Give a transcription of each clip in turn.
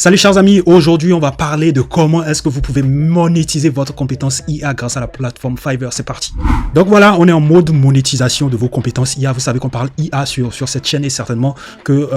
Salut chers amis, aujourd'hui on va parler de comment est-ce que vous pouvez monétiser votre compétence IA grâce à la plateforme Fiverr. C'est parti. Donc voilà, on est en mode monétisation de vos compétences IA. Vous savez qu'on parle IA sur cette chaîne et certainement que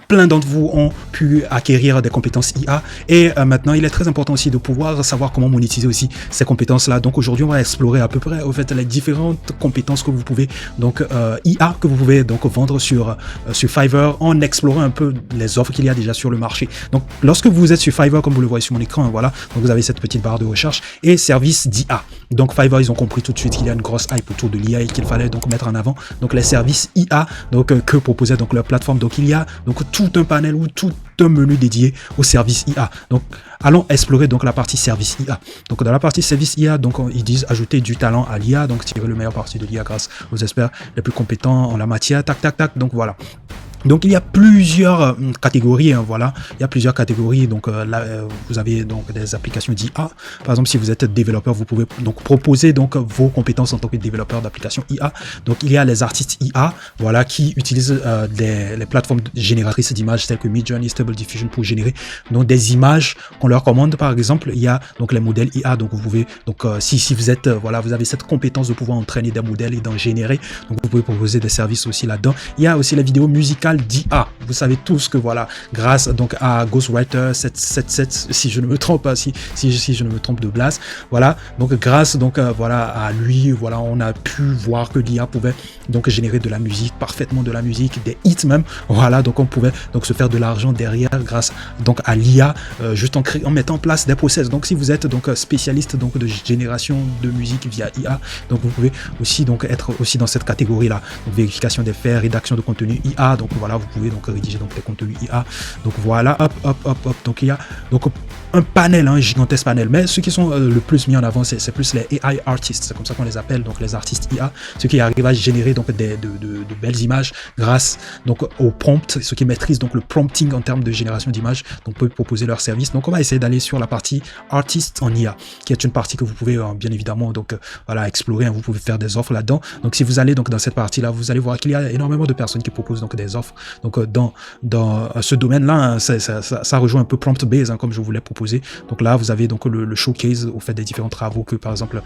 plein d'entre vous ont pu acquérir des compétences IA et maintenant il est très important aussi de pouvoir savoir comment monétiser aussi ces compétences là. Donc aujourd'hui on va explorer à peu près au fait les différentes compétences que vous pouvez donc IA que vous pouvez donc vendre sur Fiverr en explorant un peu les offres qu'il y a déjà sur le marché. Donc lorsque vous êtes sur Fiverr, comme vous le voyez sur mon écran, voilà, donc vous avez cette petite barre de recherche et services d'IA. Donc Fiverr, ils ont compris tout de suite qu'il y a une grosse hype autour de l'IA et qu'il fallait donc mettre en avant donc les services IA donc que proposait donc leur plateforme. Donc il y a donc tout un panel ou tout un menu dédié aux services IA. Donc allons explorer donc la partie service IA. Donc dans la partie service IA, donc ils disent ajouter du talent à l'IA, donc tirer le meilleur parti de l'IA grâce aux experts les plus compétents en la matière. Tac tac tac. Donc voilà. Donc il y a plusieurs catégories, hein, voilà, il y a plusieurs catégories. Donc là, vous avez donc des applications d'IA. Par exemple, si vous êtes développeur, vous pouvez donc proposer donc vos compétences en tant que développeur d'applications IA. Donc il y a les artistes IA, voilà, qui utilisent les plateformes génératrices d'images telles que Midjourney, Stable Diffusion pour générer donc des images qu'on leur commande. Par exemple, il y a donc les modèles IA. Donc vous pouvez donc si vous êtes voilà, vous avez cette compétence de pouvoir entraîner des modèles et d'en générer. Donc vous pouvez proposer des services aussi là-dedans. Il y a aussi la vidéo musicale d'IA. Vous savez tous que voilà, grâce donc à Ghostwriter 777, si je ne me trompe pas, si je ne me trompe de blase, voilà, donc grâce donc voilà à lui, voilà, on a pu voir que l'IA pouvait donc générer de la musique, parfaitement de la musique, des hits même, voilà, donc on pouvait donc se faire de l'argent derrière grâce donc à l'IA, juste en mettant en place des process. Donc si vous êtes donc spécialiste donc de génération de musique via IA, donc vous pouvez aussi donc être aussi dans cette catégorie là, donc vérification des faits, rédaction de contenu IA, donc voilà, vous pouvez donc rédiger donc des contenus IA. Donc voilà, hop. Donc il y a donc un panel, un gigantesque panel. Mais ceux qui sont le plus mis en avant, c'est plus les AI artists, c'est comme ça qu'on les appelle, donc les artistes IA, ceux qui arrivent à générer donc de belles images grâce donc au prompt, ceux qui maîtrisent donc le prompting en termes de génération d'images, donc peuvent proposer leurs services. Donc on va essayer d'aller sur la partie artistes en IA, qui est une partie que vous pouvez bien évidemment donc voilà explorer, hein, vous pouvez faire des offres là-dedans. Donc si vous allez donc dans cette partie là, vous allez voir qu'il y a énormément de personnes qui proposent donc des offres. Donc dans ce domaine-là, hein, ça rejoint un peu prompt base, hein, comme je voulais proposer. Donc là, vous avez donc le showcase au fait des différents travaux que par exemple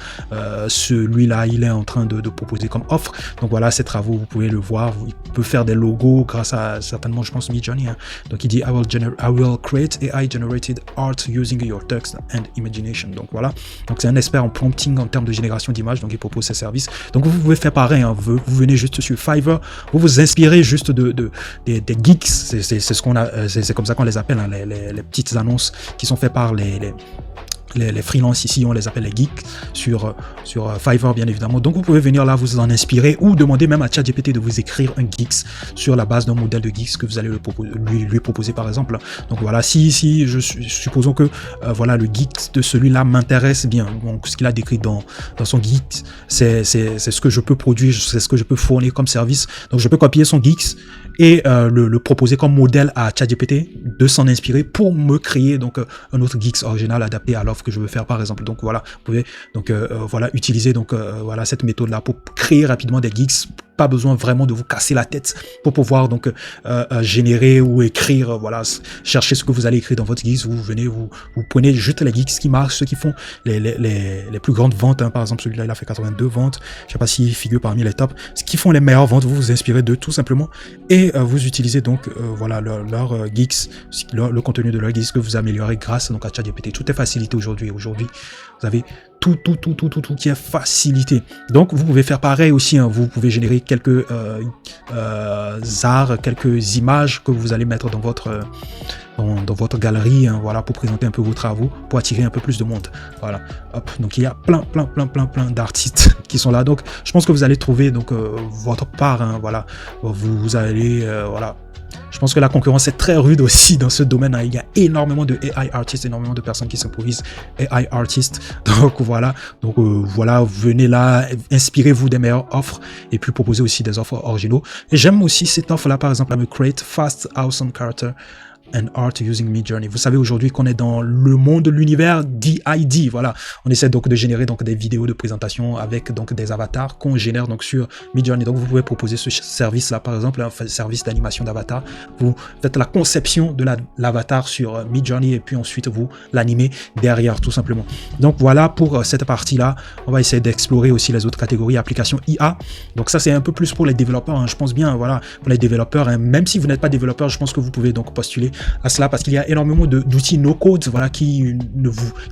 celui-là, il est en train de proposer comme offre. Donc voilà, ces travaux, vous pouvez le voir. Il peut faire des logos grâce à certainement, je pense, Midjourney. Hein. Donc il dit I will create AI generated art using your text and imagination. Donc voilà. Donc c'est un expert en prompting en termes de génération d'images. Donc il propose ses services. Donc vous pouvez faire pareil. Hein. Vous venez juste sur Fiverr, vous vous inspirez juste des geeks, c'est ce qu'on a, c'est comme ça qu'on les appelle, hein, les petites annonces qui sont faites par les freelances ici, on les appelle les geeks sur Fiverr bien évidemment. Donc vous pouvez venir là, vous en inspirer ou demander même à ChatGPT de vous écrire un geeks sur la base d'un modèle de geeks que vous allez lui proposer par exemple. Donc voilà, si supposons que voilà, le geeks de celui-là m'intéresse bien, donc ce qu'il a décrit dans son geeks, c'est ce que je peux produire, c'est ce que je peux fournir comme service. Donc je peux copier son geeks et le proposer comme modèle à ChatGPT de s'en inspirer pour me créer donc un autre geeks original adapté à l'offre que je veux faire par exemple. Donc voilà, vous pouvez donc voilà utiliser donc voilà cette méthode là pour créer rapidement des geeks. Pas besoin vraiment de vous casser la tête pour pouvoir donc générer ou écrire, voilà, chercher ce que vous allez écrire dans votre geeks. Vous venez, vous prenez juste les geeks qui marchent, ceux qui font les plus grandes ventes, hein. Par exemple celui-là il a fait 82 ventes, je sais pas s'il figure parmi les tops, ce qui font les meilleures ventes, vous vous inspirez d'eux tout simplement et vous utilisez donc voilà leur geeks, le contenu de leur geeks que vous améliorez grâce donc à ChatGPT. Tout est facilité aujourd'hui, vous avez tout qui est facilité. Donc vous pouvez faire pareil aussi, hein. Vous pouvez générer quelques arts, quelques images que vous allez mettre dans votre galerie, hein, voilà, pour présenter un peu vos travaux, pour attirer un peu plus de monde. Voilà. Hop. Donc il y a plein d'artistes qui sont là. Donc je pense que vous allez trouver donc votre part, hein, voilà. Vous allez voilà. Je pense que la concurrence est très rude aussi dans ce domaine. Il y a énormément de AI artistes, énormément de personnes qui s'improvisent AI artistes. Donc voilà, venez là, inspirez-vous des meilleures offres et puis proposez aussi des offres originaux. Et j'aime aussi cette offre-là, par exemple, à me create fast awesome character and art using Midjourney. Vous savez aujourd'hui qu'on est dans le monde de l'univers DID. Voilà, on essaie donc de générer donc des vidéos de présentation avec donc des avatars qu'on génère donc sur Midjourney. Donc vous pouvez proposer ce service là, par exemple, un service d'animation d'avatar. Vous faites la conception de l'avatar sur Midjourney et puis ensuite vous l'animez derrière tout simplement. Donc voilà pour cette partie là. On va essayer d'explorer aussi les autres catégories applications IA. Donc ça c'est un peu plus pour les développeurs, hein, je pense bien. Voilà, pour les développeurs, hein, même si vous n'êtes pas développeur, je pense que vous pouvez donc postuler à cela parce qu'il y a énormément d'outils no-code, voilà, qui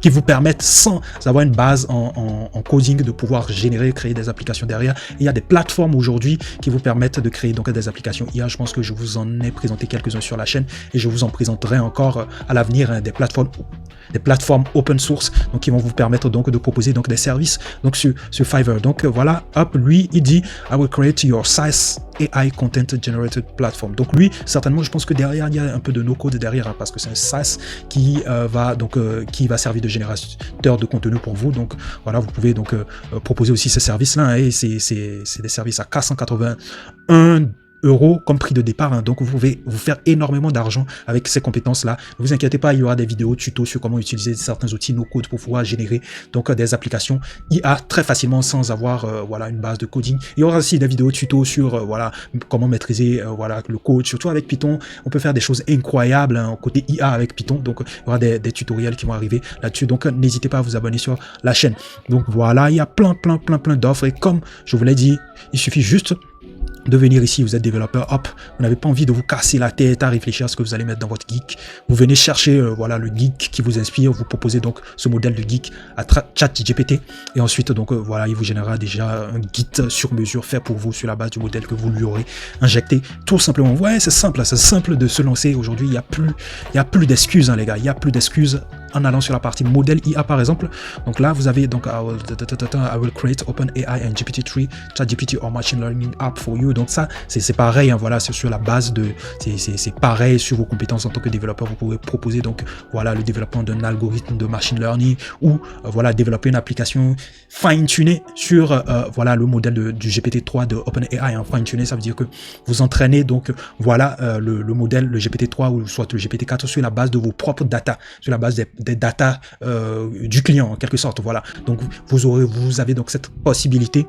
vous permettent sans avoir une base en coding de pouvoir générer, créer des applications derrière. Et il y a des plateformes aujourd'hui qui vous permettent de créer donc des applications IA. Je pense que je vous en ai présenté quelques-uns sur la chaîne et je vous en présenterai encore à l'avenir, hein, des plateformes open source donc qui vont vous permettre donc de proposer donc des services donc sur Fiverr. Donc voilà, hop, lui il dit I will create your SaaS AI content generated platform. Donc lui certainement, je pense que derrière il y a un peu de no code derrière, hein, parce que c'est un SaaS qui va servir de générateur de contenu pour vous. Donc voilà, vous pouvez donc proposer aussi ces services là, hein, et c'est des services à 481 € comme prix de départ, hein. Donc vous pouvez vous faire énormément d'argent avec ces compétences là. Ne vous inquiétez pas, il y aura des vidéos tutos sur comment utiliser certains outils no code pour pouvoir générer donc des applications IA très facilement sans avoir voilà une base de coding. Il y aura aussi des vidéos tutos sur voilà comment maîtriser voilà le code, surtout avec Python. On peut faire des choses incroyables, hein, côté IA avec Python. Donc il y aura des tutoriels qui vont arriver là-dessus. Donc n'hésitez pas à vous abonner sur la chaîne. Donc voilà, il y a plein d'offres et comme je vous l'ai dit, il suffit juste de venir ici. Vous êtes développeur, hop, vous n'avez pas envie de vous casser la tête à réfléchir à ce que vous allez mettre dans votre geek. Vous venez chercher voilà le geek qui vous inspire, vous proposez donc ce modèle de geek à ChatGPT et ensuite donc voilà, il vous générera déjà un guide sur mesure fait pour vous sur la base du modèle que vous lui aurez injecté tout simplement. Ouais, c'est simple de se lancer aujourd'hui. Il y a plus d'excuses, hein, les gars, il y a plus d'excuses en allant sur la partie modèle IA par exemple. Donc là vous avez donc I will create OpenAI and GPT-3 ChatGPT or machine learning app for you. Donc ça c'est pareil, hein, voilà, c'est sur la base de c'est pareil sur vos compétences en tant que développeur. Vous pouvez proposer donc voilà le développement d'un algorithme de machine learning ou voilà développer une application fine-tunée sur voilà le modèle du GPT-3 de OpenAI, hein. Fine-tuner, ça veut dire que vous entraînez donc voilà le modèle, le GPT-3 ou soit le GPT-4 sur la base de vos propres data, sur la base des data du client en quelque sorte. Voilà, donc vous avez donc cette possibilité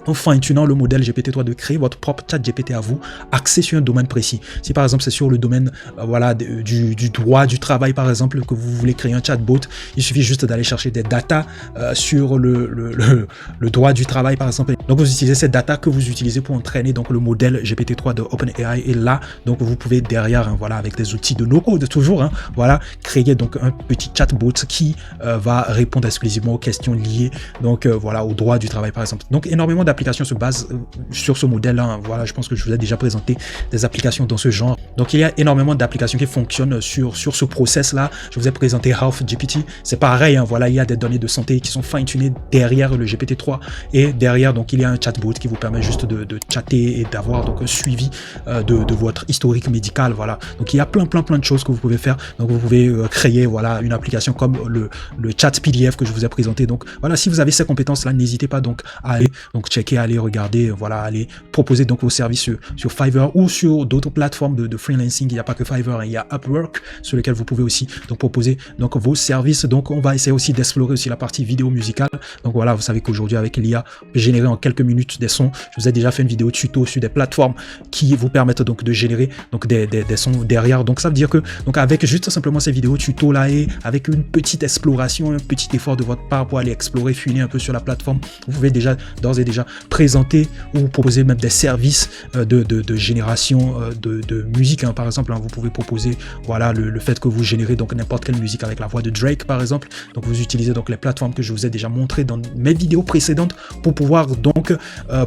en fine-tunant le modèle GPT-3 de créer votre propre chat GPT à vous, axé sur un domaine précis. Si par exemple c'est sur le domaine voilà du droit du travail par exemple, que vous voulez créer un chatbot, il suffit juste d'aller chercher des data sur le droit du travail par exemple. Donc vous utilisez ces data que vous utilisez pour entraîner donc le modèle GPT-3 de OpenAI et là donc vous pouvez derrière, hein, voilà, avec des outils de no-code toujours, hein, voilà, créer donc un petit chatbot qui va répondre exclusivement aux questions liées donc voilà au droit du travail par exemple. Donc énormément d'applications se basent sur ce modèle là, hein. Voilà, je pense que je vous ai déjà présenté des applications dans ce genre. Donc il y a énormément d'applications qui fonctionnent sur ce process là. Je vous ai présenté Health GPT, c'est pareil, hein, voilà, il y a des données de santé qui sont fine-tunées derrière le GPT-3 et derrière donc il y a un chatbot qui vous permet juste de chatter et d'avoir donc un suivi de votre historique médical. Voilà, donc il y a plein de choses que vous pouvez faire. Donc vous pouvez créer voilà une application comme le chat PDF que je vous ai présenté. Donc voilà, si vous avez ces compétences là, n'hésitez pas donc à aller donc checker, aller regarder, voilà, aller proposer donc vos services sur Fiverr ou sur d'autres plateformes de freelancing. Il n'y a pas que Fiverr, hein, il y a Upwork sur lequel vous pouvez aussi donc proposer donc vos services. Donc on va essayer aussi d'explorer aussi la partie vidéo musicale. Donc voilà, vous savez qu'aujourd'hui avec l'IA, on peut générer en quelques minutes des sons. Je vous ai déjà fait une vidéo tuto sur des plateformes qui vous permettent donc de générer donc des sons derrière. Donc ça veut dire que donc avec juste simplement ces vidéos tuto là et avec une petite exploration, un petit effort de votre part pour aller explorer, fouiner un peu sur la plateforme, vous pouvez déjà d'ores et déjà présenter ou proposer même des services de génération de musique, hein, par exemple, hein, vous pouvez proposer voilà le fait que vous générez donc n'importe quelle musique avec la voix de Drake par exemple. Donc vous utilisez donc les plateformes que je vous ai déjà montré dans mes vidéos précédentes pour pouvoir donc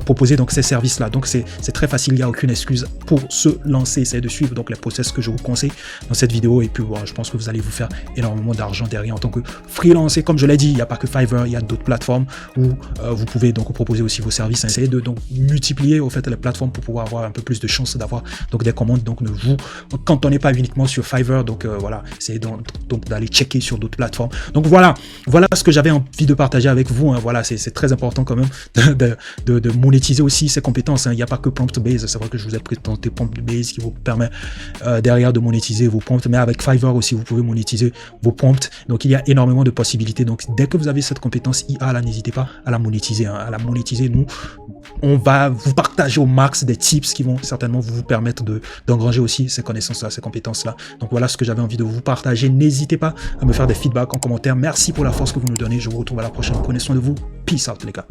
proposer donc ces services là. Donc c'est très facile, il n'y a aucune excuse pour se lancer. Essayez de suivre donc les process que je vous conseille dans cette vidéo et puis voilà, je pense que vous allez vous faire énormément d'argent derrière en tant que freelance. Et comme je l'ai dit, il n'y a pas que Fiverr, il y a d'autres plateformes où vous pouvez donc proposer aussi vos services. Essayez de donc multiplier au fait les plateformes pour pouvoir avoir un peu plus de chances d'avoir donc des commandes. Donc ne vous cantonnez pas uniquement sur Fiverr. Donc voilà, essayez donc d'aller checker sur d'autres plateformes. Donc voilà ce que j'avais envie de partager avec vous. Hein. Voilà, c'est très important quand même de monétiser aussi ses compétences. Hein. Il n'y a pas que Prompt-Base. C'est vrai que je vous ai présenté Prompt-Base qui vous permet derrière de monétiser vos prompts, mais avec Fiverr aussi vous pouvez monétiser vos prompts. Donc il y a énormément de possibilités. Donc dès que vous avez cette compétence IA là, n'hésitez pas à la monétiser. Hein. À la monétiser, nous on va vous partager au max des tips qui vont certainement vous permettre d'engranger aussi ces connaissances-là, ces compétences-là. Donc voilà ce que j'avais envie de vous partager. N'hésitez pas à me faire des feedbacks en commentaire. Merci pour la force que vous nous donnez. Je vous retrouve à la prochaine. Prenez soin de vous. Peace out les gars.